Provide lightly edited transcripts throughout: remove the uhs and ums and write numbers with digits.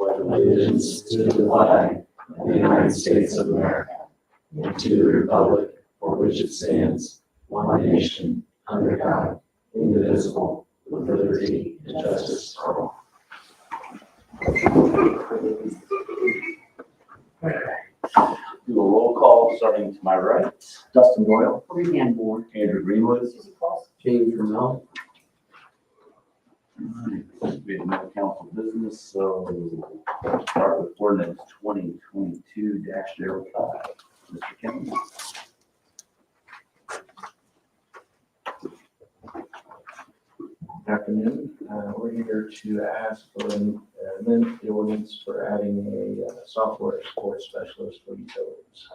Allegiance to the flag of the United States of America, and to the republic for which it stands, one nation, under God, indivisible, with liberty and justice for all. Do a roll call starting to my right. Dustin Doyle. Rhiannon Moore. Andrew Greenwood. James Ramel. We have no council business, so we'll start with ordinance 2022-05. Mr. Kennedy. Good afternoon. We're here to ask for an amendment to the ordinance for adding a software support specialist for utilities.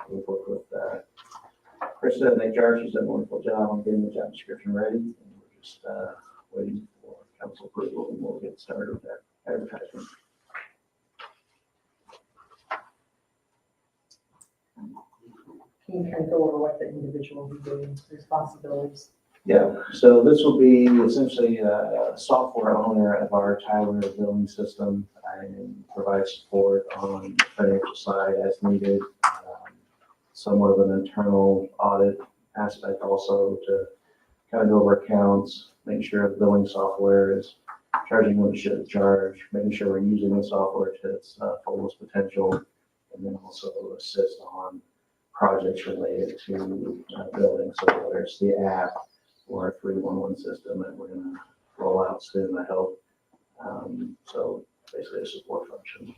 We'll work with Krista in HR. She's done a wonderful job on getting the job description ready. And we're just waiting for council approval, and we'll get started with that advertisement. Can you kind of go over what the individual will be doing, responsibilities? Yeah, so this will be essentially a software owner of our Tyler billing system and provide support on the financial side as needed. Somewhat of an internal audit aspect also to kind of go over accounts, make sure the billing software is charging what it should charge, making sure we're using the software to its fullest potential, and then also assist on projects related to billing. So whether it's the app or our 311 system that we're going to roll out soon, I hope. So basically a support function.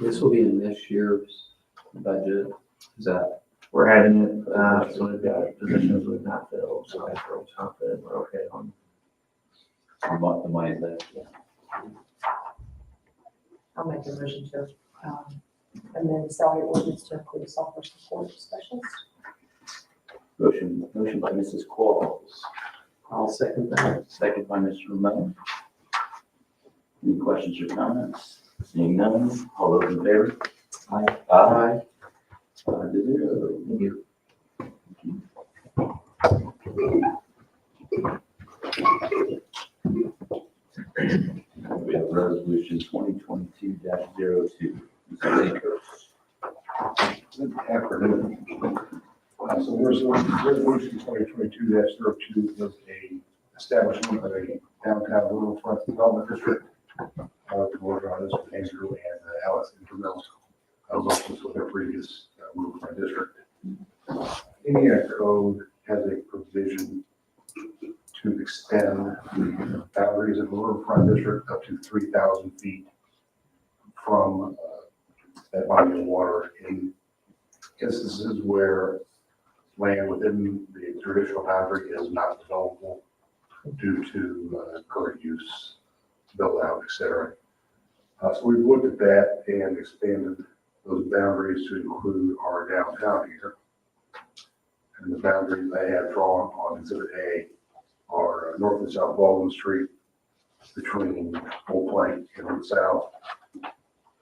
This will be in this year's budget. Is that? We're adding it, so we've got positions we've not filled, so we're confident we're okay on. What the money is that? I'll make a motion to amend the salary ordinance to include a software support specialist. Motion by Mrs. Quarles, I'll second that. second by Mr. Ramel. Any questions or comments? Seeing none, all those in favor? Aye. Aye. 5-0. Thank you. We have resolution 2022-02. Mr. Akers. Good afternoon. So resolution 2022-02 is a establishment of a downtown riverfront development district. To work on this with Andrew and Alice Intermill. I was also with their previous riverfront district. Indiana code has a provision to extend the boundaries of the riverfront district up to 3,000 feet from that body of water in instances where land within the traditional boundary is not developable due to current use, build out, etc. So we've looked at that and expanded those boundaries to include our downtown here. And the boundaries I have drawn on Exhibit A are North and South Baldwin Street between Old Plank and Old South,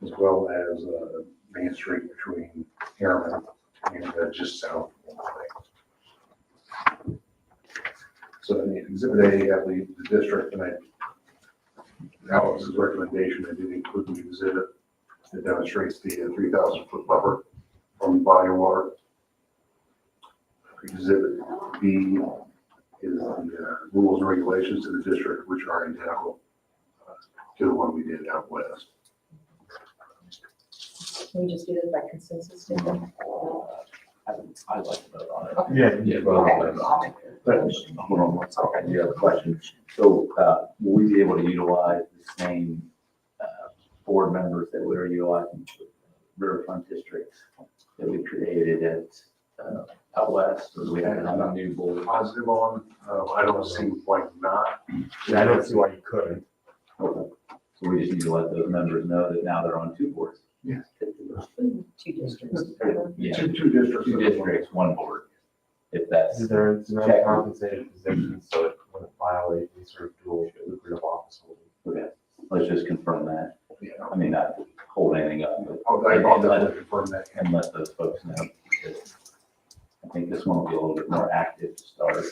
as well as Main Street between Harriman and just south of Old Plank. So in Exhibit A, I believe the district, and Alex's recommendation, I did include the exhibit that demonstrates the 3,000-foot buffer from the body of water. Exhibit B is the rules and regulations to the district, which are identical to the one we did out west. Can we just do this by consensus? Stephen? I'd like to vote on it. Yeah. Well, I'll make the but motion. hold on one second, you have a question. So will we be able to utilize the same board members that we were utilizing for riverfront districts that we created at out west, or do we have a new board? Positive on, I don't see why not. Yeah, I don't see why you couldn't. Okay. So we just need to let those members know that now they're on two boards. Two districts. Yeah, Two districts. two districts, one board. If that's, They're not Check. compensated positions, so it wouldn't violate any sort of dual lucrative office holding. okay, let's just confirm that. Yeah. I mean, not hold anything up, but I'll definitely confirm that. and let those folks know. I think this one will be a little bit more active to start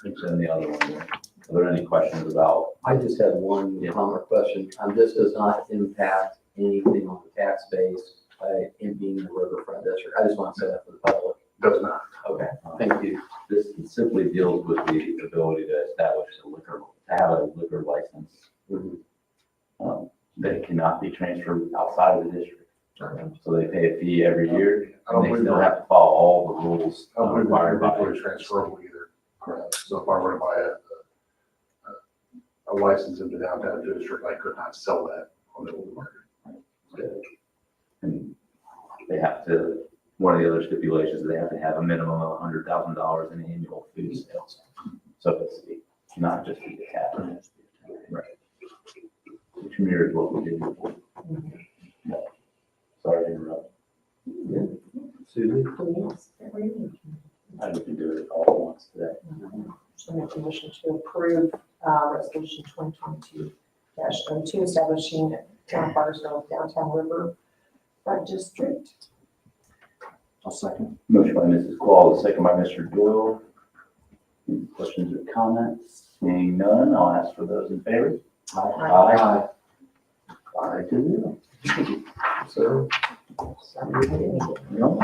than the other one. Are there any questions about? I just had one Yeah. comment question. This does not impact anything on the tax base by it being the riverfront district. I just want to say that for the public. Does not. Okay, thank you. This simply deals with the ability to establish to have a liquor license that cannot be transferred outside of the district. So they pay a fee every year, I don't and they believe still they're, have to follow all the rules I don't believe required they're by. individually transferable either. So if I were to buy a license in the downtown district, I could not sell that on the open market. And they have to, one of the other stipulations, they have to have a minimum of $100,000 in annual food sales. So it's not just be a tavern. Right. Which mirrors what we did before. Sorry to interrupt. Susan? I can do it all at once today. So make a motion to approve, resolution 2022-02, establishing Town of Bargersville downtown river front district. I'll second. Motion by Mrs. Claus, second by Mr. Doyle. Any questions or comments? Seeing none, I'll ask for those in favor. Aye. 5-0. Sir? Sorry, I didn't get it. No.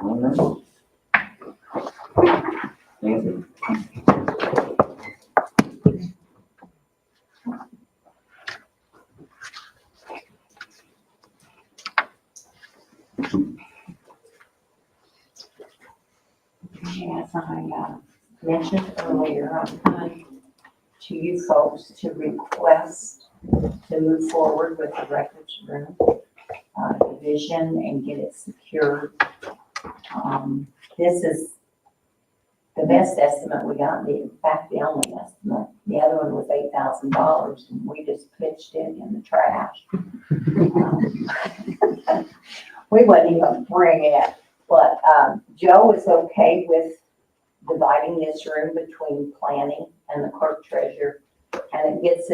All right. Nancy? As I mentioned earlier, I'm coming to you folks to request to move forward with the records room division and get it secured. This is the best estimate we got, in fact, the only estimate. The other one was $8,000 and we just pitched it in the trash. We wouldn't even bring it. But Joe is okay with dividing this room between planning and the clerk treasurer. And it gets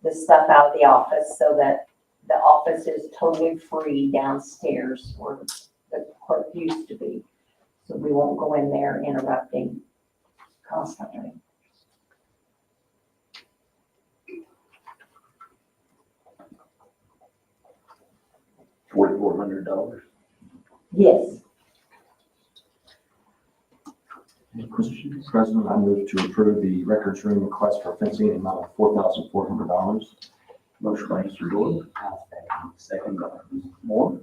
the stuff out of the office so that the office is totally free downstairs where the clerk used to be. So we won't go in there interrupting constantly. $4,400. Yes. Any questions? President, I move to approve the records room request for fencing in the amount of $4,400. Motion by Mr. Doyle. Second by Ms. Moore.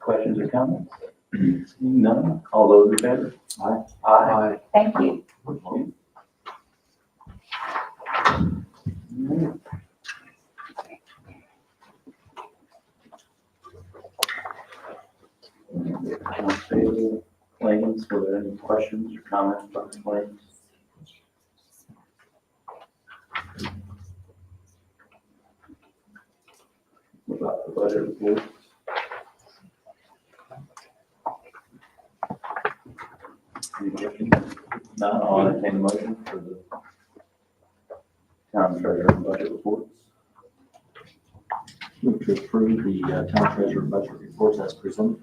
Questions or comments? Seeing none, all those in favor? Aye. Aye. Thank you. Accounts payable, claims, were there any questions or comments about the claims? What about the budget report? Any questions? None, I'll entertain a motion for the town treasurer and budget reports. Move to approve the town treasurer budget reports as presented.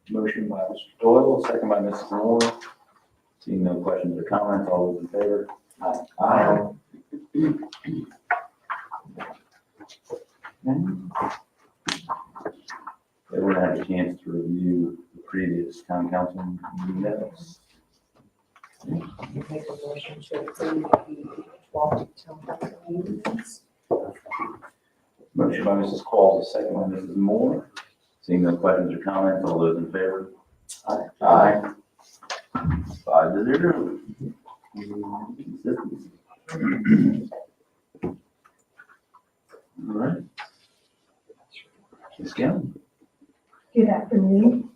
Motion by Mr. Doyle, second by Mrs. Moore. Seeing no questions or comments, all those in favor? Aye. Everyone had a chance to review the previous town council minutes. Make a motion to approve the 12 town council meetings. Motion by Mrs. Claus, second by Mrs. Moore. Seeing no questions or comments, all those in favor? Aye. 5-0. Consistency. All right. Ms. Gillen. Good afternoon.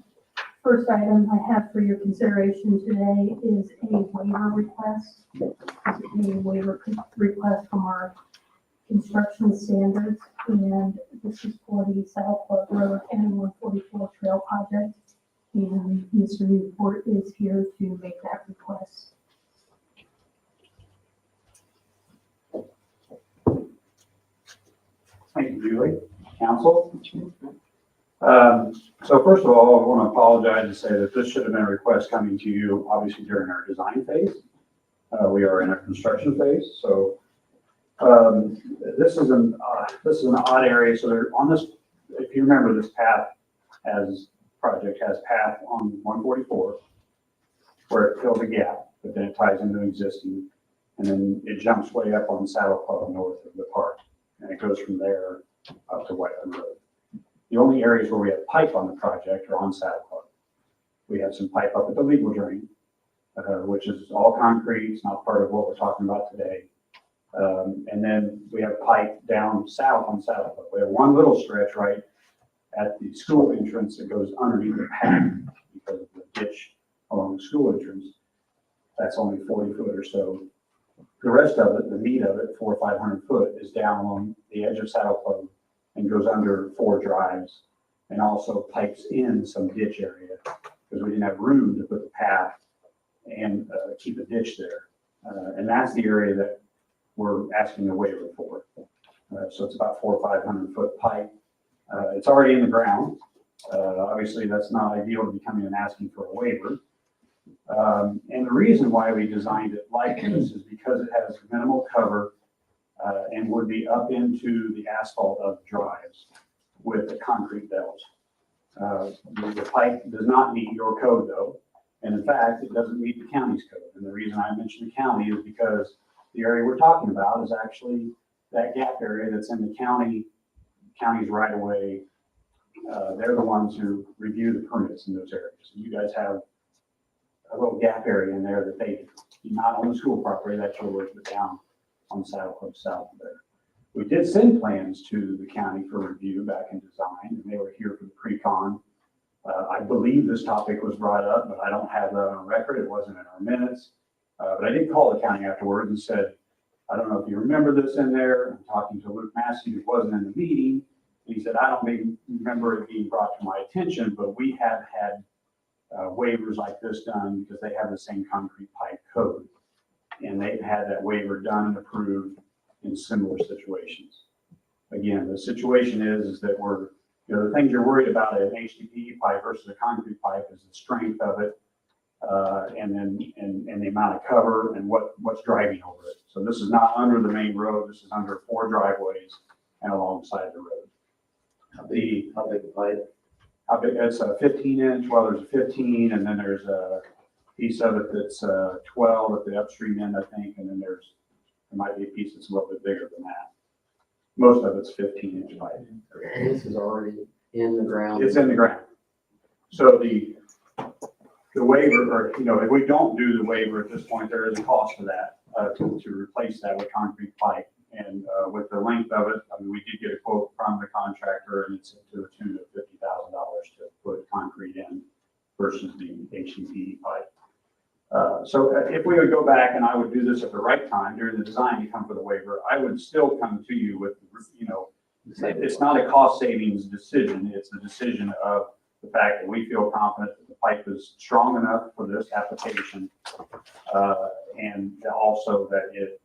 First item I have for your consideration today is a waiver request. This is a waiver request from our construction standards, and this is for the South Park Road and 144 Trail project. And Mr. Newport is here to make that request. Thank you, Julie. Council. So first of all, I want to apologize and say that this should have been a request coming to you, obviously during our design phase. We are in a construction phase, so this is an odd area. So there, on this, if you remember, this path project has path on 144 where it fills a gap, but then it ties into existing, and then it jumps way up on Saddle Club north of the park, and it goes from there up to Whiteland Road. The only areas where we have pipe on the project are on Saddle Club. We have some pipe up at the legal drain, which is all concrete. It's not part of what we're talking about today. And then we have pipe down south on Saddle Club. We have one little stretch right at the school entrance that goes underneath the path because of the ditch along the school entrance. That's only 40 foot or so. The rest of it, the meat of it, 400 or 500 foot, is down on the edge of Saddle Club and goes under 4 drives and also pipes in some ditch area because we didn't have room to put the path and keep a ditch there. And that's the area that we're asking a waiver for. So it's about 400 or 500 foot pipe. It's already in the ground. Obviously, that's not ideal to be coming and asking for a waiver. And the reason why we designed it like this is because it has minimal cover and would be up into the asphalt of drives with the concrete bells. The pipe does not meet your code though. And in fact, it doesn't meet the county's code. And the reason I mention the county is because the area we're talking about is actually that gap area that's in the county's right of way. They're the ones who review the permits in those areas. You guys have a little gap area in there that they do not on the school property, that's yours, but down on Saddle Club south of there. We did send plans to the county for review back in design, and they were here for the pre-con. I believe this topic was brought up, but I don't have that on record. It wasn't in our minutes. But I did call the county afterwards and said, I don't know if you remember this in there. I'm talking to Luke Massey, who wasn't in the meeting. He said, I don't remember it being brought to my attention, but we have had waivers like this done because they have the same concrete pipe code. And they've had that waiver done and approved in similar situations. Again, the situation is that the things you're worried about an HDPE pipe versus a concrete pipe is the strength of it, and the amount of cover and what's driving over it. So this is not under the main road. This is under 4 driveways and alongside the road. How big the pipe? How big? It's a 15-inch. Well, there's a 15, and then there's a piece of it that's 12 at the upstream end, I think, and then there might be a piece that's a little bit bigger than that. Most of it's 15-inch pipe. This is already in the ground. It's in the ground. So the waiver, or if we don't do the waiver at this point, there is a cost for that to replace that with concrete pipe. And with the length of it, I mean, we did get a quote from the contractor, and it's to the tune of $50,000 to put concrete in versus the HDPE pipe. So if we would go back and I would do this at the right time during the design to come for the waiver, I would still come to you with, it's not a cost savings decision. It's a decision of the fact that we feel confident that the pipe is strong enough for this application, and also that it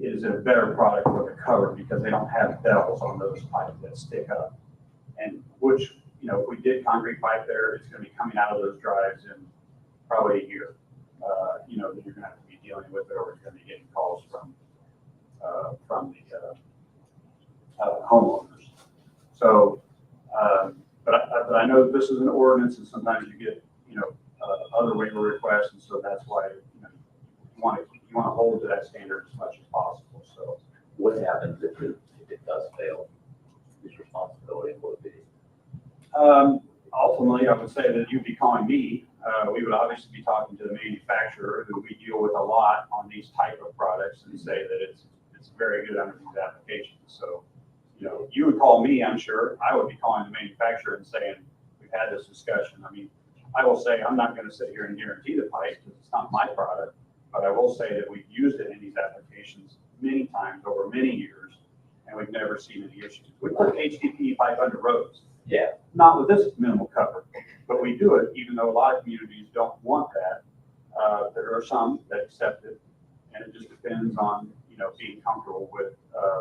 is a better product for the cover because they don't have bells on those pipes that stick up. And which, if we did concrete pipe there, it's going to be coming out of those drives in probably a year. That you're going to have to be dealing with it, or you're going to be getting calls from the homeowners. So, but I know this is an ordinance, and sometimes you get other waiver requests, and so that's why you want to hold to that standard as much as possible. So, What happens if it does fail? Whose responsibility will it be? Ultimately, I would say that you'd be calling me. We would obviously be talking to the manufacturer, who we deal with a lot on these type of products, and say that it's very good under these applications. So, you would call me, I'm sure. I would be calling the manufacturer and saying, we've had this discussion. I mean, I will say, I'm not going to sit here and guarantee the pipe because it's not my product, but I will say that we've used it in these applications many times over many years, and we've never seen any issues. We put HDPE pipe under roads. Yeah. Not with this minimal cover, but we do it even though a lot of communities don't want that. There are some that accept it, and it just depends on, being comfortable with,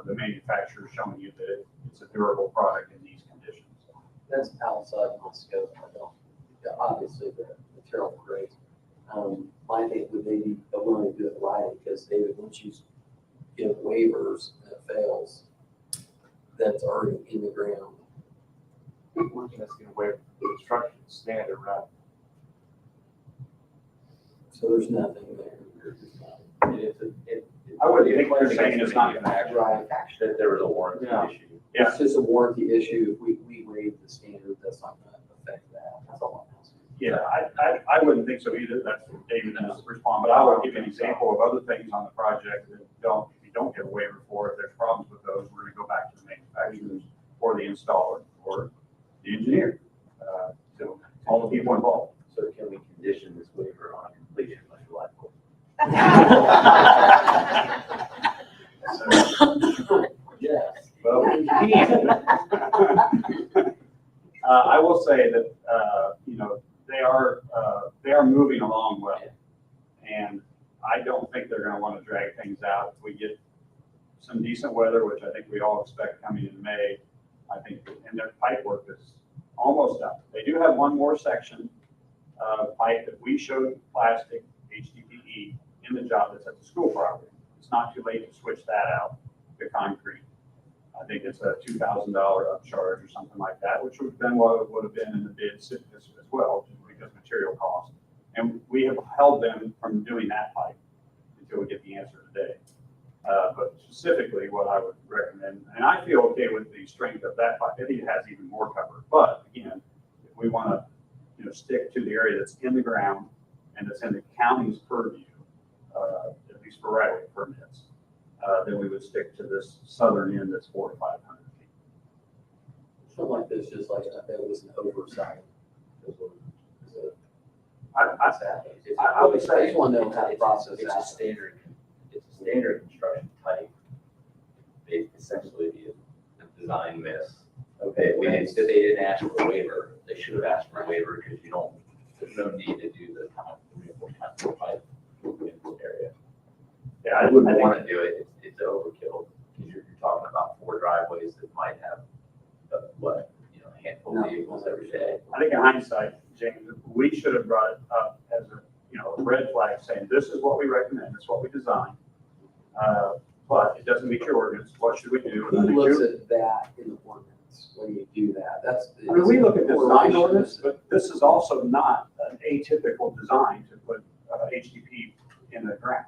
the manufacturer showing you that it's a durable product in these conditions. That's outside my scope. I don't, yeah, obviously the material is great. My thing would they be willing to do it right, because David, once you give waivers and it fails, that's already in the ground. We're just gonna waive the construction standard, right? So there's nothing there. I wouldn't think they're saying it's not gonna actually. Right. That there was a warranty Yeah. issue. Yeah. It's just a warranty issue. If we waive the standard, that's not gonna affect that. That's all I'm asking. Yeah, I wouldn't think so either. That's what David has to respond, but I will give you an example of other things on the project that if you don't get a waiver for, if there's problems with those, we're gonna go back to the manufacturers or the installer or the engineer. So all the people involved. So can we condition this waiver on completion of the life course? Yes. Well, I will say that, they are moving along well. And I don't think they're gonna wanna drag things out. If we get some decent weather, which I think we all expect coming in May, I think, and their pipe work is almost done. They do have one more section of pipe that we showed plastic, HDPE, in the job that's at the school property. It's not too late to switch that out to concrete. I think it's a $2,000 upcharge or something like that, which would have been what it would have been in the bid as well, because material cost. And we have held them from doing that pipe until we get the answer today. But specifically, what I would recommend, and I feel okay with the strength of that pipe, I think it has even more cover. But again, if we want to, stick to the area that's in the ground and that's in the county's purview, at least for right-of-way permits, then we would stick to this southern end that's 400 to 500 feet. Something like this, just like that was an oversight. I would say- I just want to know how the process It's a happens. standard, construction type. They essentially a design miss. Okay, If they didn't ask for a waiver, they should have asked for a waiver because there's no need to do the kind of reinforced concrete pipe in this area. Yeah, I I wouldn't think- want to do it, it's overkill, because you're talking about 4 driveways that might have, a handful of vehicles every day. I think in hindsight, James, we should have brought it up as a red flag saying, this is what we recommend, this is what we designed. But it doesn't meet your ordinance, what should we do? And I Who think looks you- at that in the ordinance when you do that? That's. I mean, we look at design ordinance, but this is also not an atypical design to put HDP in the ground.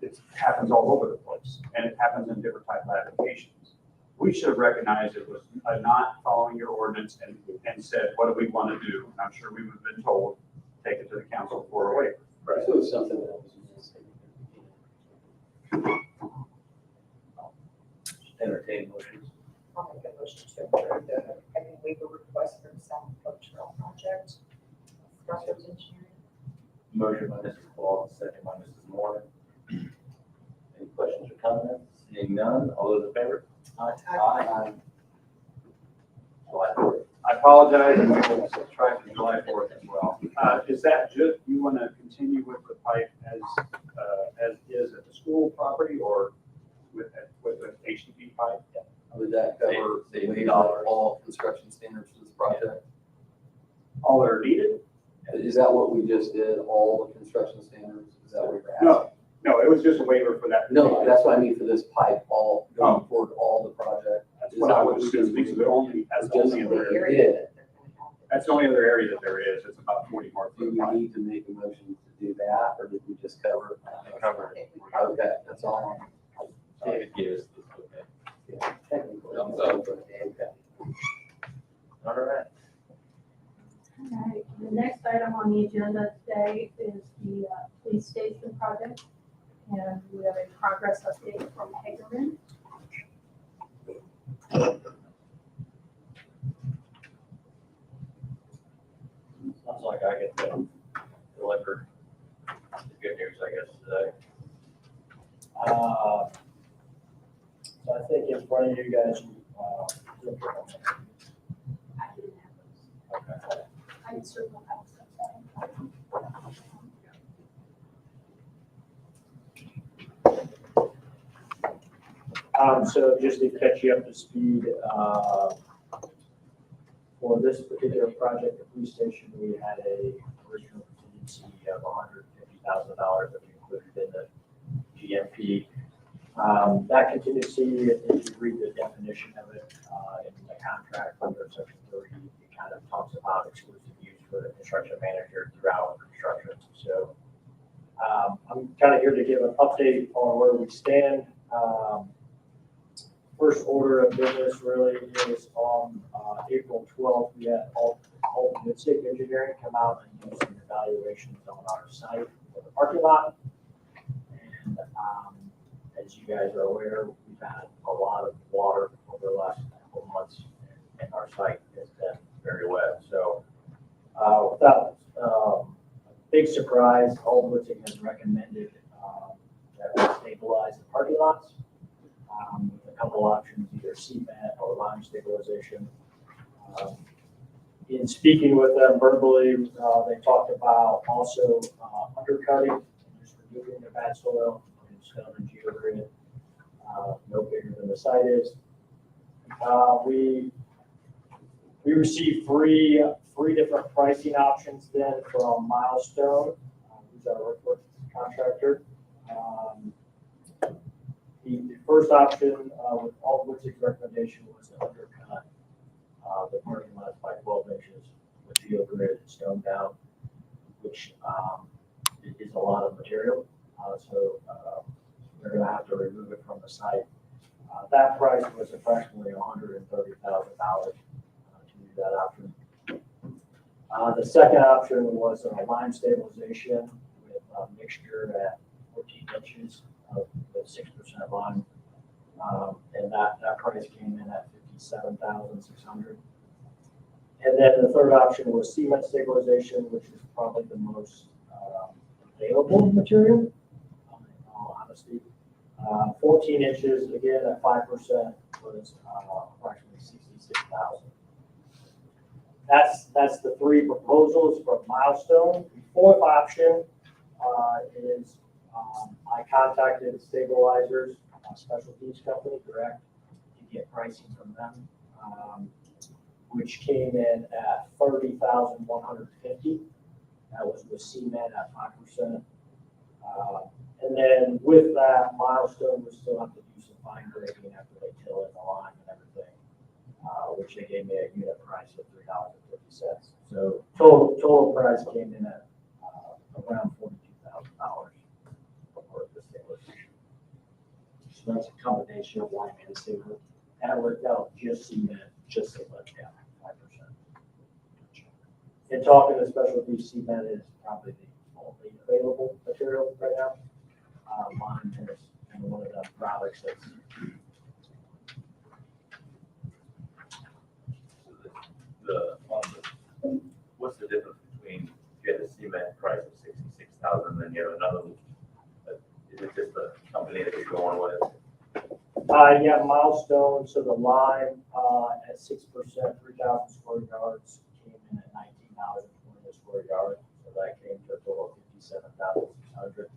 It happens all over the place, and it happens in different type of applications. We should have recognized it was not following your ordinance and said, what do we want to do? And I'm sure we would have been told, take it to the council for a waiver. Right. So it's something that was missing. Entertain motions. I'll make a motion to approve the pending waiver request for the South Clerk Trail project. Crossroads Engineering. Motion by Mrs. Claus, second by Mrs. Moore. Any questions or comments? Seeing none, all those in favor? Aye. July 4th. I apologize, and we will try for July 4th as well. Is that just, you want to continue with the pipe as is at the school property, or with the HDP pipe? Would that cover Save waiving $8. all construction standards for this project? All that are needed? Is that what we just did, all the construction standards? Is that what you're asking? No, it was just a waiver for that. No, that's what I mean for this pipe, all, going forward, all the project. That's what I would assume. These are the only, that's the only other area. area that they're gonna have. That's the only other area that there is. It's about 40 more Do foot we pipe. need to make a motion to do that, or did we just cover it? Okay, that's all. David gave us this, okay. Technically. Thumbs up. Okay. All right. All right, the next item on the agenda today is the police station project. And we have a progress update from Hagerman. Sounds like I get the delivered the good news, I guess, today. So I think in front of you guys, look at them. I didn't have those. Okay. I can certainly have some. So just to catch you up to speed, for this particular project, the police station, we had a original contingency of $150,000 that we included in the GMP. That contingency, if you read the definition of it, in the contract under section 30, it kind of talks about exclusive use for the construction manager throughout construction. So, I'm kind of here to give an update on where we stand. First order of business really is on April 12th, we had Alton Midstick Engineering come out and do some evaluations on our site for the parking lot. And as you guys are aware, we've had a lot of water over the last couple of months, and our site has been very wet. So without big surprise, Alton Midstick has recommended that we stabilize the parking lots. With a couple options, either cement or lime stabilization. In speaking with them verbally, they talked about also undercutting and just removing the bad soil and stone and geogrid, no bigger than the site is. We received three different pricing options then from Milestone, who's our earthwork contractor. The first option with all Woodsick's recommendation was to undercut the parking lot by 12 inches with geogrid and stone down, which is a lot of material. So they're going to have to remove it from the site. That price was approximately $130,000 to do that option. The second option was lime stabilization with a mixture at 14 inches of 6% lime, and that price came in at $57,600. And then the third option was cement stabilization, which is probably the most available material, in all honesty. 14 inches, again at 5%, was approximately $66,000. That's the three proposals from Milestone. The fourth option is I contacted Stabilizers, a specialties company direct, to get pricing from them, which came in at $30,150. That was with cement at 5%. And then with that, Milestone would still have to do some fine grading after they till in the line and everything, which they gave me a unit price of $3.50. So total price came in at around $42,000. So that's a combination of lime and cement. That worked out just cement, just cement, yeah, 5%. And talking to specialty, cement is probably the only available material right now. Lime is kind of one of the products that's. What's the difference between you had a cement price of 66,000, then you have another one? Is it just the company that you're going with? Yeah, Milestone, so the lime at 6%, 3,000 square yards came in at $19 per square yard. So that came to a total of $57,600.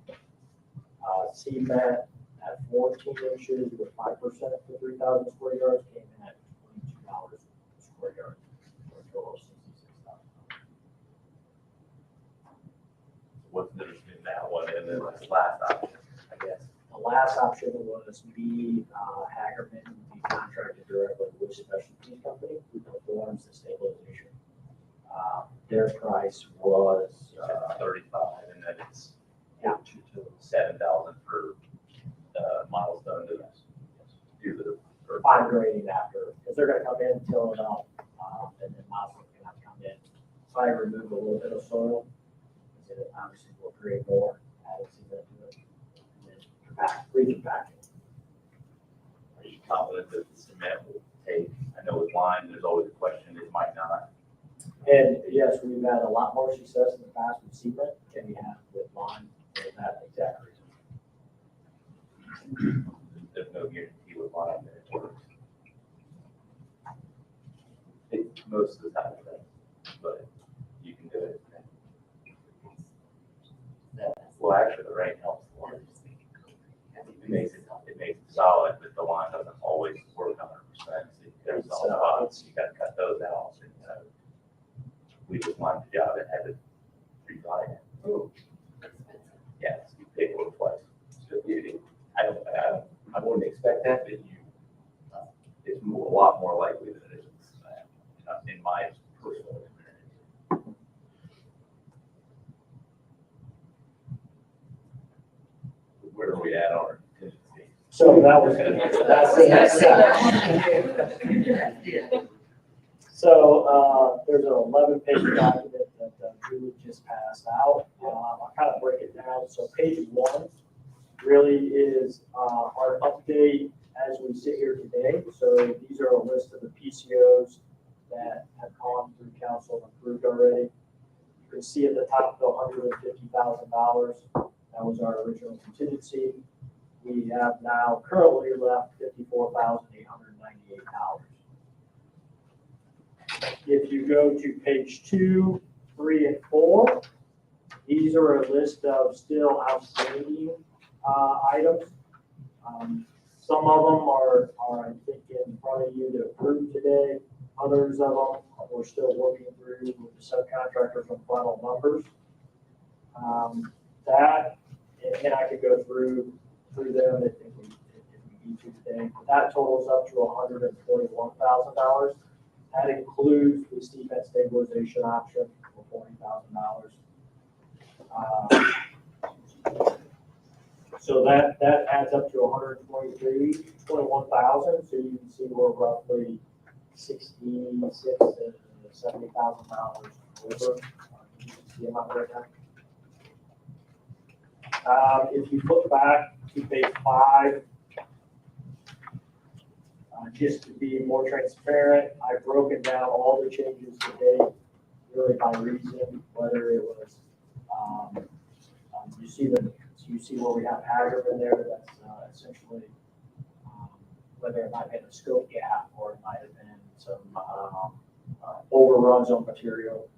Cement at 14 inches with 5% for 3,000 square yards came in at $22 per square yard. For a total of $66,000. What's the difference between that one and then this last option, I guess? The last option was me, Hagerman, would be contracted directly with specialties company who performs the stabilization. Their price was 35, and then it's yeah, 7,000 for Milestone to do the. fine grading after, because they're gonna come in, till it up, and then Milestone's gonna have to come in. So I remove a little bit of soil, because it obviously will create more, adding cement to it, and then recompact it. Are you confident that the cement will take? I know with lime, there's always a question, it might not. And yes, we've had a lot more success in the past with cement than we have with lime for that exact reason. There's no guarantee with lime that it works. Most of the time, but you can do it. Well, actually, the rain helps a lot. It makes it solid, but the line doesn't always work 100%. So there's some spots, you gotta cut those out. And, we just lined the job and had to reline it. Ooh. Yes, you pay for it twice. So I wouldn't expect that, but it's a lot more likely than it is, in my personal experience. Where are we at on our contingency? So that was, so, there's an 11-page document that Julie just passed out. I'll kind of break it down. So page 1 really is our update as we sit here today. So these are a list of the PCOs that have gone through council and approved already. You can see at the top, the $150,000. That was our original contingency. We have now currently left $54,898. If you go to page 2, 3, and 4, these are a list of still outstanding items. Some of them are, I think, in front of you to approve today. Others of them, we're still working through with the subcontractors on final numbers. That, and I could go through them if we need to today. But that totals up to $141,000. That includes the steep end stabilization option for $40,000. So that adds up to $121,000. So you can see we're roughly $66,000 to $70,000 over. You can see amount right now. If you flip back to page 5, just to be more transparent, I've broken down all the changes today, really by reason, whether it was, you see where we have hazard in there, that's essentially, whether it might have been a scope gap or it might have been some overruns on material.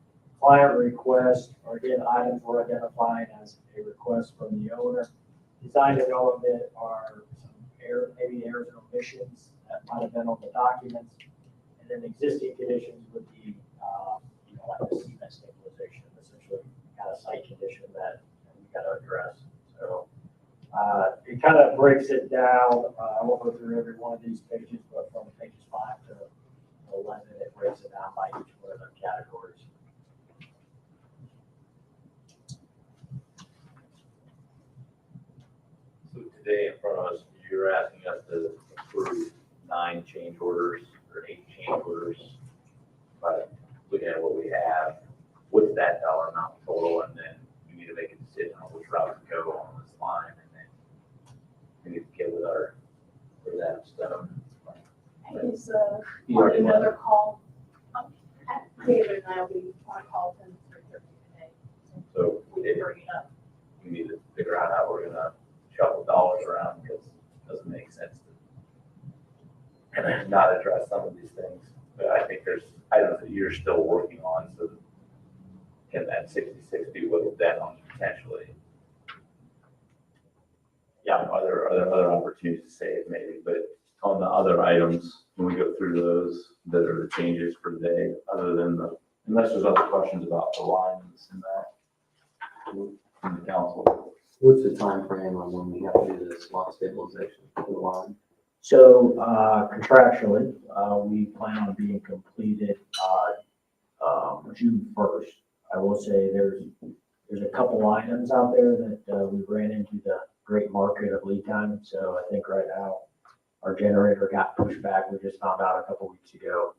Client requests, or again, items we're identifying as a request from the owner. Design development are some maybe errors and omissions that might have been on the documents. And then existing conditions would be, like the cement stabilization, essentially kind of site condition that we got to address. So it kind of breaks it down. I won't go through every one of these pages, but from pages 5 to 11, it breaks it down by each one of the categories. So today in front of us, you're asking us to approve 9 change orders or 8 change orders. But looking at what we have, what's that dollar amount total? And then we need to make a decision on which route to go on this line. And then we need to get with that stuff. Is another call. David and I will be on call 10 to 3:30 today. So We'll be bringing it up. we need to figure out how we're gonna shuffle dollars around because it doesn't make sense to not address some of these things. But I think there's items that you're still working on, so can that 66 be whittled down potentially? Yeah, are there other opportunities to save maybe, but on the other items, when we go through those that are the changes for the day, other than unless there's other questions about the lines and that from the council. What's the time frame on when we have to do this lot stabilization for the line? So contractually, we plan on being completed June 1st. I will say there's a couple items out there that we ran into the great market of lead time. So I think right now our generator got pushed back. We just found out a couple weeks ago.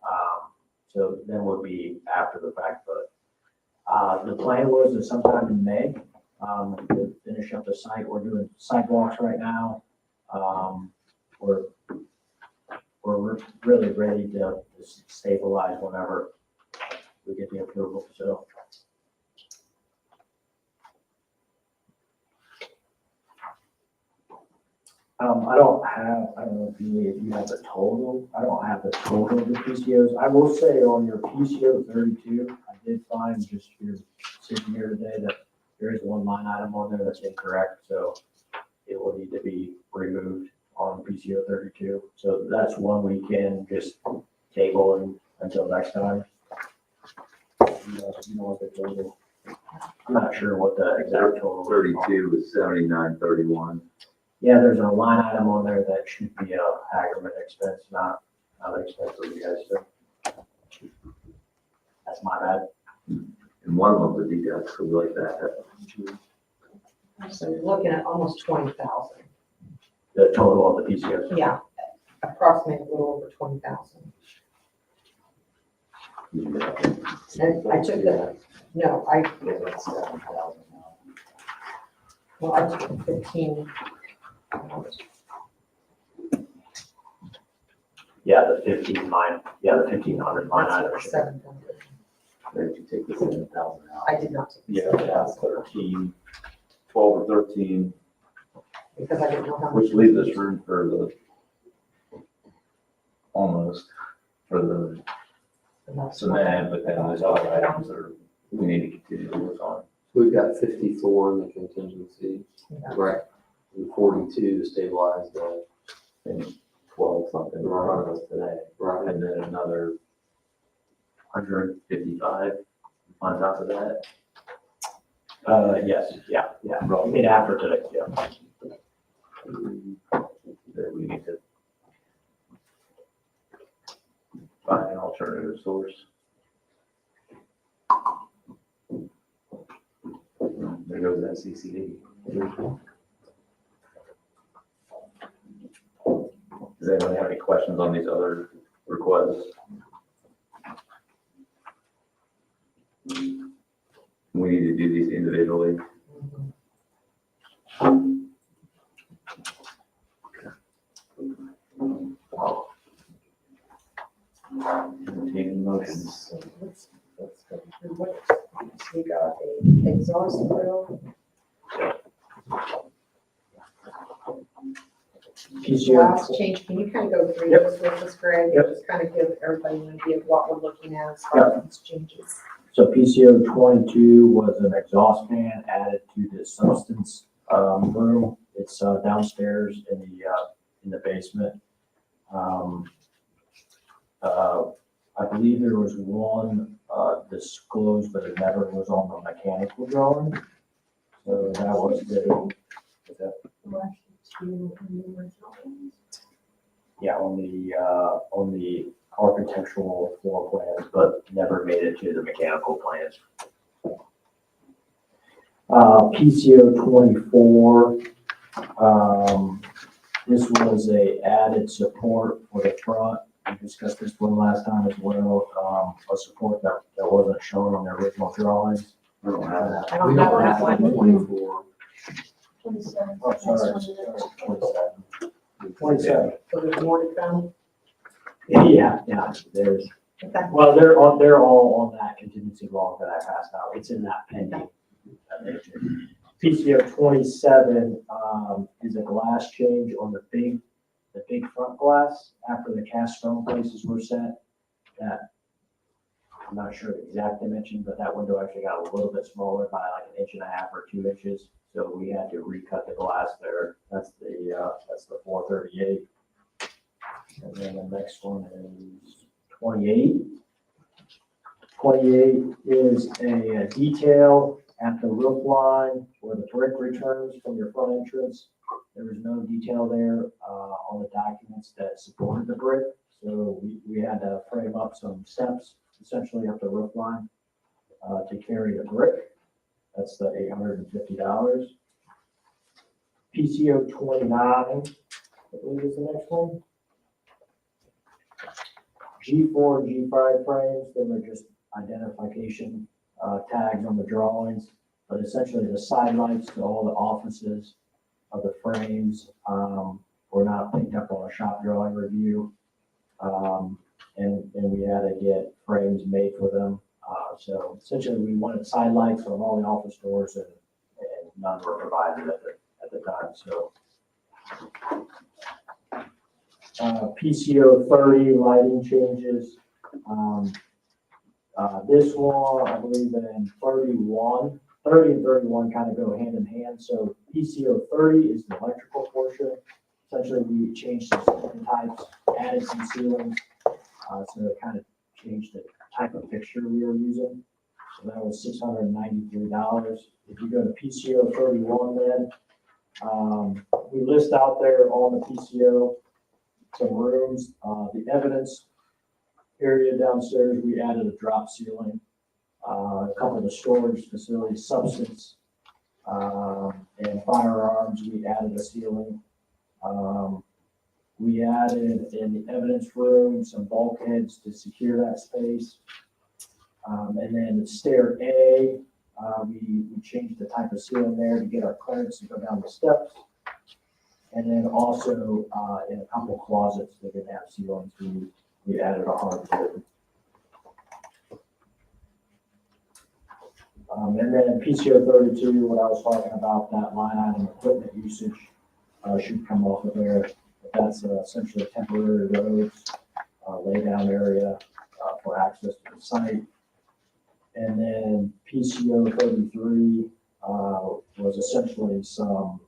So then we'll be after the fact. But the plan was that sometime in May, we'll finish up the site. We're doing sidewalks right now. We're really ready to stabilize whenever we get the approval. So. I don't know if you have the total. I don't have the total of the PCOs. I will say on your PCO 32, I did find just here sitting here today that there is one line item on there that's incorrect. So it will need to be removed on PCO 32. So that's one we can just table until next time. You know what the total, I'm not sure what the exact total. 32 is 79.31. Yeah, there's a line item on there that should be a Hagerman expense, not an expense for you guys, so. That's my bad. And one of them would be that, so we like that. So you're looking at almost 20,000. The total of the PCO. Yeah, approximately a little over 20,000. And I took the, no, well, I took 15. Yeah, the 1,500 line item. That's 700. Did you take the 7,000 out? I did not take the Yeah, 7,000 13, 12 or 13, because I didn't know how much. which leaves us room for for the cement, but then there's other items that we need to continue to work on. We've got 54 in the contingency, Yeah. right, and 42 to stabilize the, And 12 something in front of us today, right, and then another 155 on top of that. Yes, yeah. I mean, after today, yeah. That we need to find an alternative source. There goes that CCD. Does anyone have any questions on these other requests? We need to do these individually. Entertaining motions. So let's go through what, so we got a exhaust grill. Last change, can you kind of go through Yep. this with us, Greg? Yep. Just kind of give everybody an idea of what we're looking at as far as these changes. So PCO 22 was an exhaust fan added to the substance room. It's downstairs in the basement. I believe there was one disclosed, but it never was on the mechanical drawing. So that was yeah, on the architectural floor plans, but never made it to the mechanical plans. PCO 24, this was a added support for the front. We discussed this one last time as well, a support that wasn't shown on the original drawings. I don't have that. I don't know that one. 24. 27. Oh, sorry, 27. So there's more to come. Yeah, there's, Okay. well, they're all on that contingency log that I passed out. It's in that pending. PCO 27, is a glass change on the big front glass after the cast stone places were set. That, I'm not sure the exact dimension, but that window actually got a little bit smaller by like 1.5 or 2 inches. So we had to recut the glass there. That's the 438. And then the next one is 28. 28 is a detail at the roof line where the brick returns from your front entrance. There was no detail there on the documents that supported the brick. So we had to frame up some steps essentially up the roof line to carry the brick. That's the $850. PCO 29, I believe is the next one. G4 and G5 frames, they were just identification tags on the drawings, but essentially the side lights to all the offices of the frames were not picked up on a shop drawing review. And we had to get frames made for them. So essentially we wanted side lights on all the office doors and none were provided at the time, so. PCO 30 lighting changes. This one, I believe, and 30 and 31 kind of go hand in hand. So PCO 30 is the electrical portion. Essentially, we changed some ceiling types, added some ceilings, so it kind of changed the type of fixture we were using. So that was $693. If you go to PCO 31 then, we list out there on the PCO some rooms, the evidence area downstairs, we added a drop ceiling, a couple of the storage facilities, substance, and firearms, we added a ceiling. We added in the evidence room some bulkheads to secure that space. And then stair A, we changed the type of ceiling there to get our clearance to go down the steps. And then also, in a couple of closets that didn't have ceilings, we added a hardwood. And then PCO 32, what I was talking about, that line item equipment usage, should come off of there. That's essentially temporary roads, lay down area, for access to the site. And then PCO 33, was essentially some,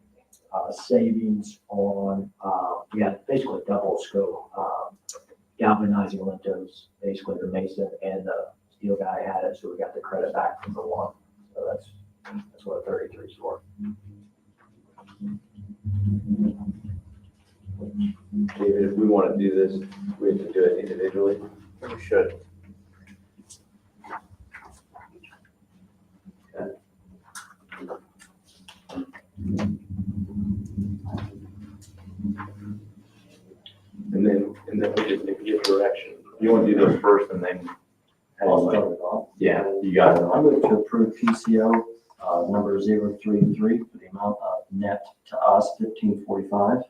savings on, basically double scope, galvanizing lintos, basically the mason and the steel guy had it, so we got the credit back from the one. So that's what 33 is for. David, if we want to do this, we have to do it individually. We should. Okay. And then we just need to get direction. You want to do those first and then. I'll start it off. Yeah, you got it. I move to approve PCO, number 033 for the amount of net to us $15.45.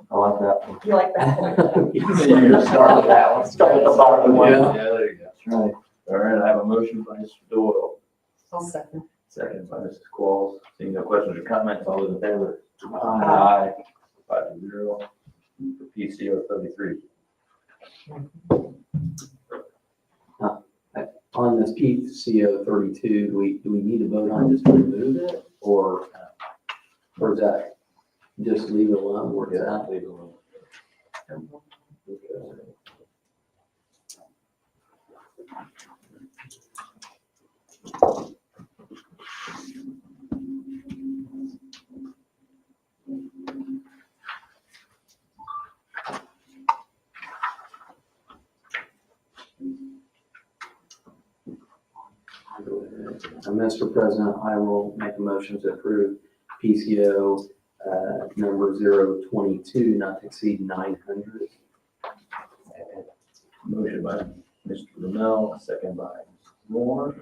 I like that one. You like that? You start with that one. Start with the bottom one. Yeah. Yeah, there you go. That's right. All right, I have a motion by Mr. Doyle, I'll second. second by Mrs. Qualls. Seeing no questions or comments, all those in favor? Aye. 5-0 for PCO 33. On this PCO 32, do we need to vote on just to remove it, or is that just leave it alone, or is that? Leave it alone. Mr. President, I will make a motion to approve PCO number 022, not to exceed 900. Motion by Mr. Rommel, second by Mrs. Moore.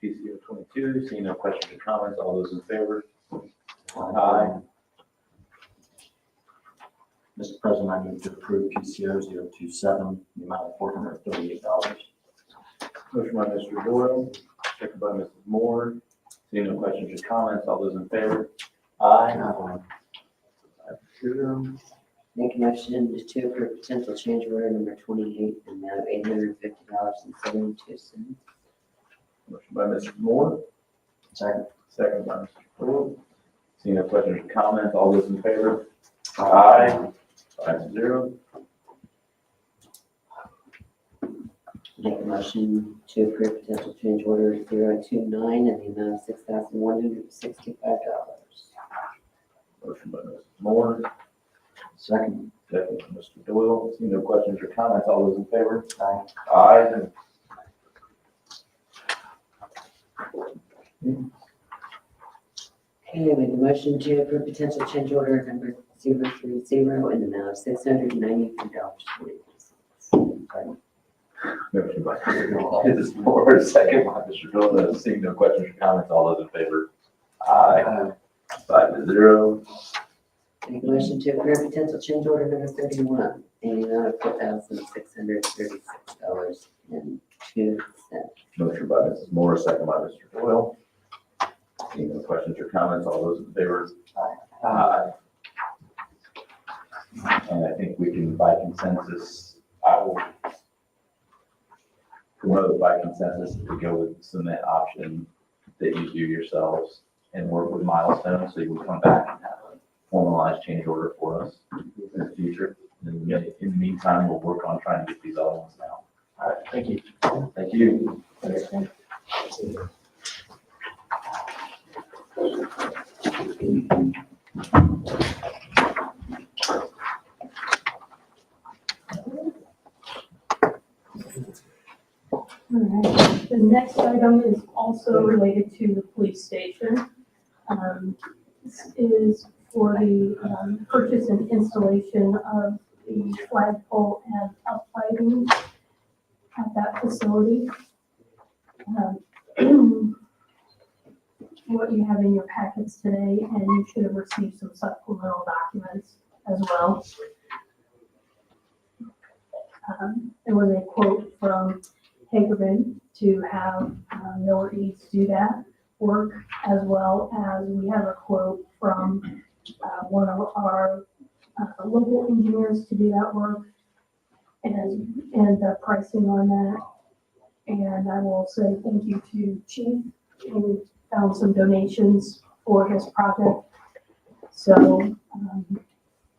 PCO 22, seeing no questions or comments, all those in favor? Aye. Mr. President, I move to approve PCO 027, the amount of $438. Motion by Mr. Doyle, second by Mrs. Moore. Seeing no questions or comments, all those in favor? Aye. 5-0. Make a motion to approve potential change order number 28 in the amount of $850.72. Motion by Mr. Moore, Second. second by Mr. Doyle. Seeing no questions or comments, all those in favor? Aye. 5-0. Make a motion to approve potential change order 029 in the amount of $6,165. Motion by Mrs. Moore, Second. second by Mr. Doyle. Seeing no questions or comments, all those in favor? Aye. Aye. Okay, make a motion to approve potential change order number 030 in the amount of $693.20. Motion by Mrs. Moore, second by Mr. Doyle. Seeing no questions or comments, all those in favor? Aye. 5-0. Make a motion to approve potential change order number 31 in the amount of $4,636.02. Motion by Mrs. Moore, second by Mr. Doyle. Seeing no questions or comments, all those in favor? Aye. And I think we can, by consensus, I will promote by consensus to go with the cement option that you do yourselves and work with Milestone, so you can come back and have formalized change order for us in the future. And in the meantime, we'll work on trying to get these other ones now. All right, thank you. Thank you. All right, the next item is also related to the police station. This is for the purchase and installation of the flagpole and uplighting at that facility. What you have in your packets today, and you should have received some supplemental documents as well. There was a quote from Hagerman to have Miller Eads do that work, as well as we have a quote from one of our local engineers to do that work, and the pricing on that. And I will say thank you to Chief, who found some donations for his project. So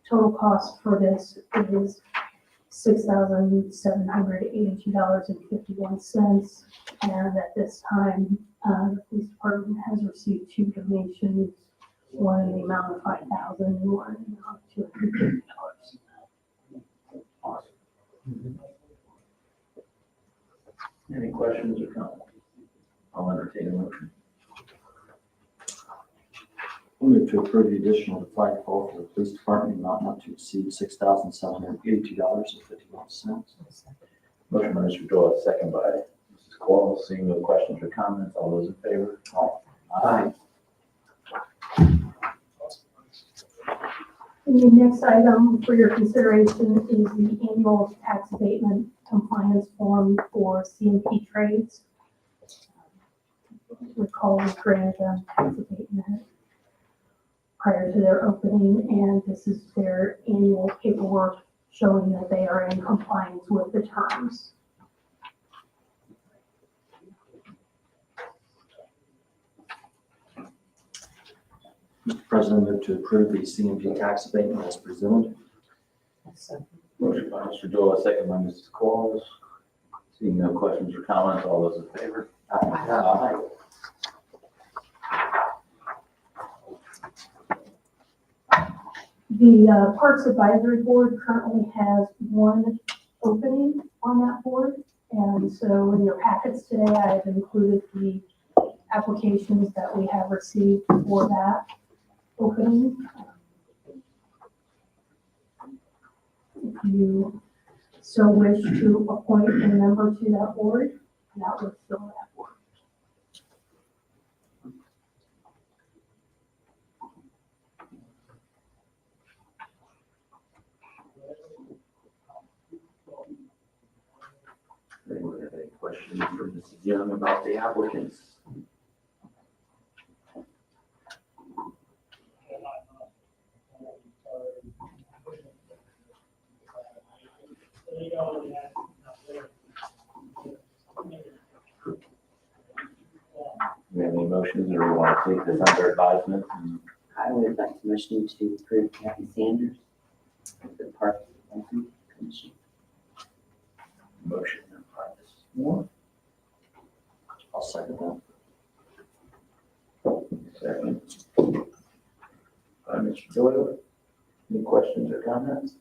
total cost for this is $6,782.51. And at this time, the police department has received 2 donations, one in the amount of $5,000 and one in the amount of $250. Any questions or comments? I'll entertain a motion. I'll move to approve the addition of the flagpole for the police department, not to exceed $6,782.51. Motion by Mr. Doyle, second by Mrs. Coyle. Seeing no questions or comments, all those in favor? Aye. The next item for your consideration is the annual tax abatement compliance form for CMP trades. Recall we granted them tax abatement prior to their opening, and this is their annual paperwork showing that they are in compliance with the terms. Mr. President, I move to approve the CMP tax abatement as presented. Motion by Mr. Doyle, second by Mrs. Coyle. Seeing no questions or comments, all those in favor? Aye. The Parks Advisory Board currently has 1 opening on that board. And so in your packets today, I have included the applications that we have received for that opening. If you so wish to appoint a member to that board, that would fill that board. Anyone have any questions for Mrs. Young about the applicants? Do we have any motions, or we want to take this under advisement? I would like to motion to approve Kathy Sanders for the Park Development Commission. Motion by Mrs. Moore, I'll second that. second by Mr. Doyle. Any questions or comments?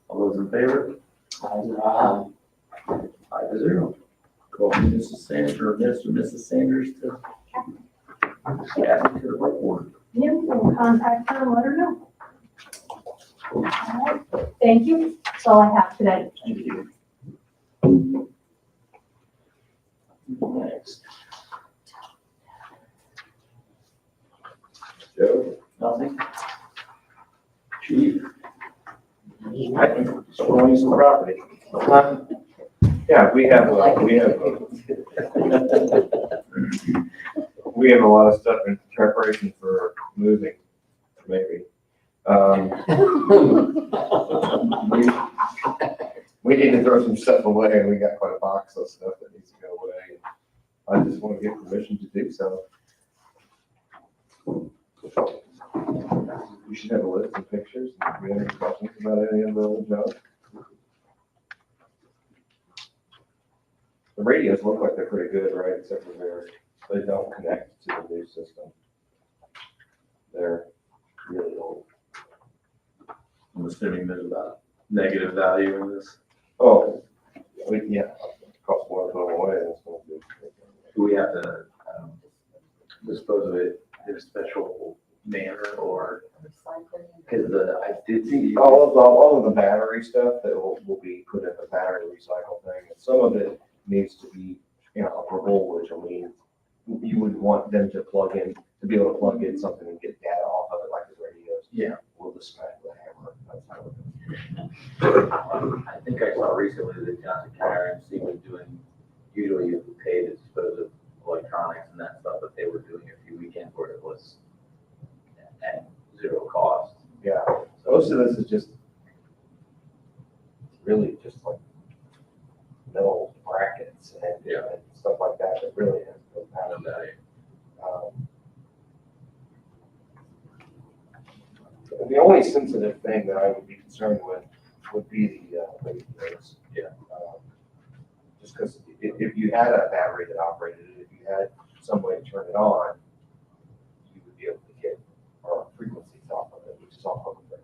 All those in favor? Aye. 5-0. Call for Mrs. Sanders, or Mrs. Sanders to add to the report. Yeah, we'll contact her and let her know. All right, thank you. That's all I have today. Thank you. Next. Joe, nothing? Chief? I think destroying some property. Yeah, we have a lot of stuff in preparation for moving, maybe. We need to throw some stuff away, and we got quite a box of stuff that needs to go away. I just want to get permission to do so. You should have a list of pictures. If you have any questions about any of the old jobs. The radios look like they're pretty good, right? Except for they don't connect to the new system. They're really old. I'm assuming there's about negative value in this. Oh, yeah, it costs more to put them away. That's gonna be. Do we have to dispose of it in a special manner or? Because I did see. All of the battery stuff that will be put in the battery recycle thing, and some of it needs to be, operable, which will mean you would want them to plug in, to be able to plug in something and get data off of it, like the radios. Yeah. We'll just smack the hammer. That's how it I think I saw recently that Johnson County RMC was doing, usually you would pay to dispose of electronics and that stuff, but they were doing a few weekends where it was at zero cost. Yeah, most of this is just really just like metal brackets and stuff like that that really has no value. The only sensitive thing that I would be concerned with would be the radios. Yeah. Just because if you had a battery that operated it, if you had some way to turn it on, you would be able to get our frequencies off of it, which is off of it.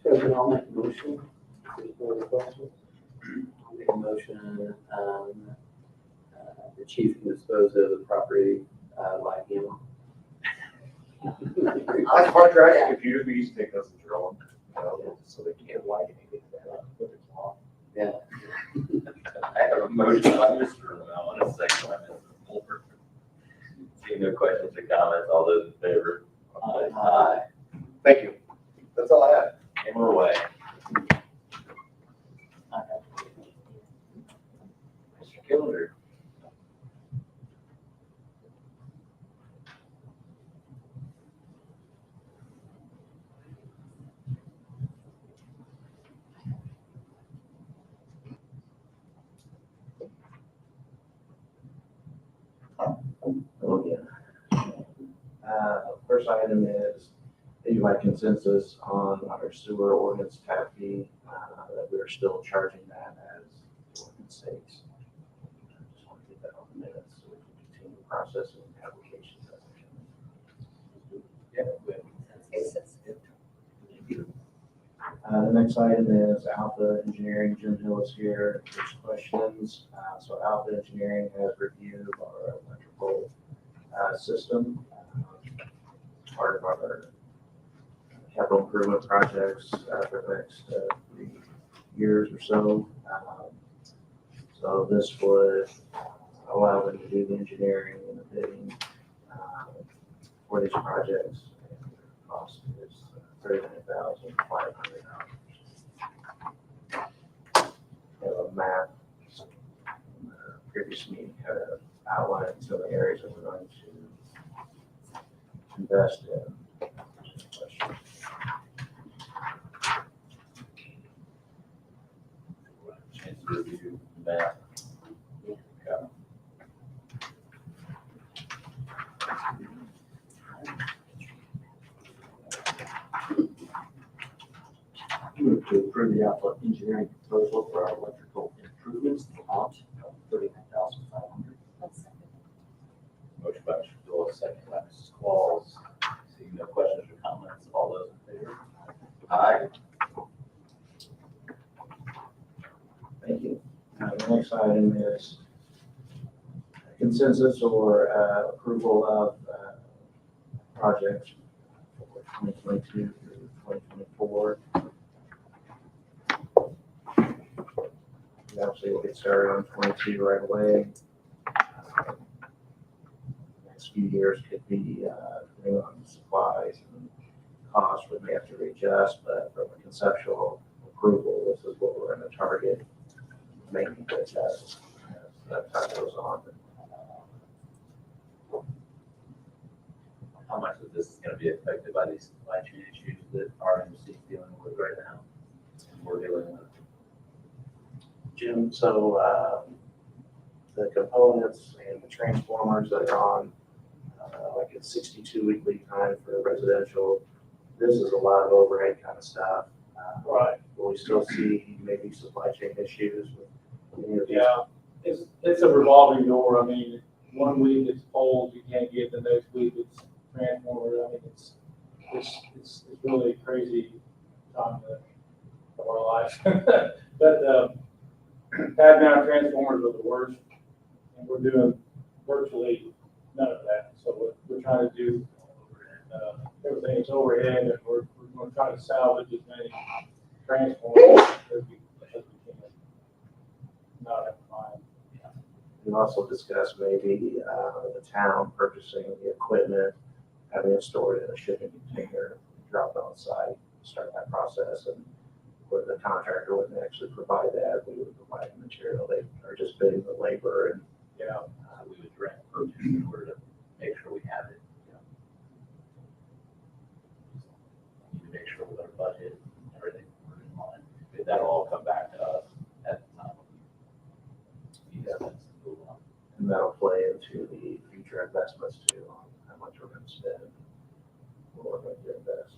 President, I'll make a motion. There's no other questions. I'll make a motion, the chief can dispose of the property, like him. That's part of computers, we used to take those and drill them, so they can't light anything. Yeah. I have a motion by Mr. Lamell and a second by Mr. Wolford. Seeing no questions or comments, all those in favor? Aye. Thank you. That's all I have. Hammer away. Mr. Gilder. Oh, yeah. First item is maybe by consensus on our sewer ordinance tap fee, that we're still charging that as ordinance states. Just want to get that on the minutes so we can continue processing applications. Yeah. we have consensus. The next item is Alpha Engineering. Jim Hill is here. If there's questions. So Alpha Engineering has reviewed our electrical system, part of our capital improvement projects for the next 3 years or so. So this would allow them to do the engineering and the bidding for these projects. And the cost is $39,500. Have a map. Previous meeting had outlined some of the areas that we're going to invest in. Chance to review the map. Okay. Move to approve the Alpha Engineering proposal for our electrical improvements, the amount of $39,500. Motion by Mr. Doyle, second by Mrs. Qualls. Seeing no questions or comments, all those in favor? Aye. Thank you. The next item is consensus or approval of projects for 2022 through 2024. Obviously, we'll get started on 22 right away. Next few years could be depending on supplies and costs, we may have to readjust, but from a conceptual approval, this is what we're going to target. Maybe as that time goes on. How much of this is going to be affected by these supply chain issues that RMC is dealing with right now? And we're dealing with. Jim, so the components and the transformers that are on, like a 62-week lead time for residential. This is a lot of overhead kind of stuff. Right. Will we still see maybe supply chain issues with any of these? Yeah, it's a revolving door. I mean, one week it's poles you can't get, the next week it's transformers. I mean, it's really a crazy time of our life. But pad mount transformers are the worst, and we're doing virtually none of that. So we're trying to do everything's overhead, and we're going to try to salvage as many transformers as we can. Not have to mind. We also discussed maybe the town purchasing the equipment, having it stored in a shipping container, drop it on site, start that process, and where the contractor wouldn't actually provide that, we would provide the material. They are just bidding the labor, and We would direct purchase in order to make sure we have it. Need to make sure with our budget, everything we're in line. That'll all come back to us at the time. and that'll play into the future investments too, on how much we're going to spend, what we're going to invest.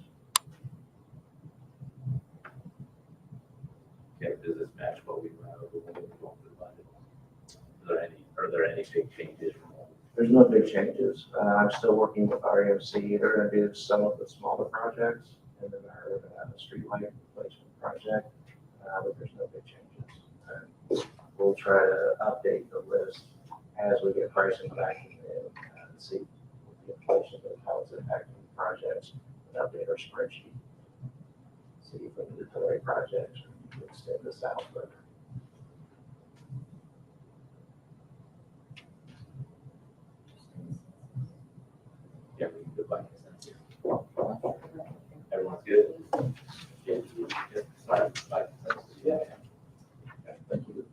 Okay, does this match what we ran over when we were going through the budget? Are there any big changes from what? There's no big changes. I'm still working with REMC. They're going to do some of the smaller projects, and then our streetlight replacement project, but there's no big changes. We'll try to update the list as we get pricing back in and see the inflation of how it's impacting the projects, and update our spreadsheet. See if we can do the right projects or extend this out further. Yeah, we can go back and send it. Everyone's good? Yeah. Yeah. Thank you.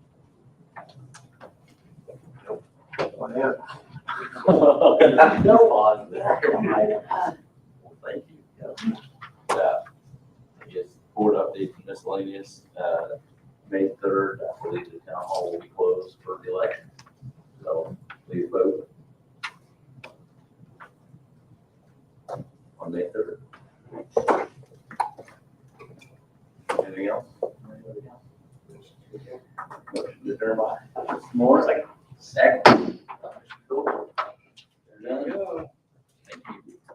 No pause there. Thank you. Just board updates and miscellaneous, May 3rd, I believe the town hall will be closed for the election. So please vote on May 3rd. Anything else? Motion to adjourn by. More second. Second.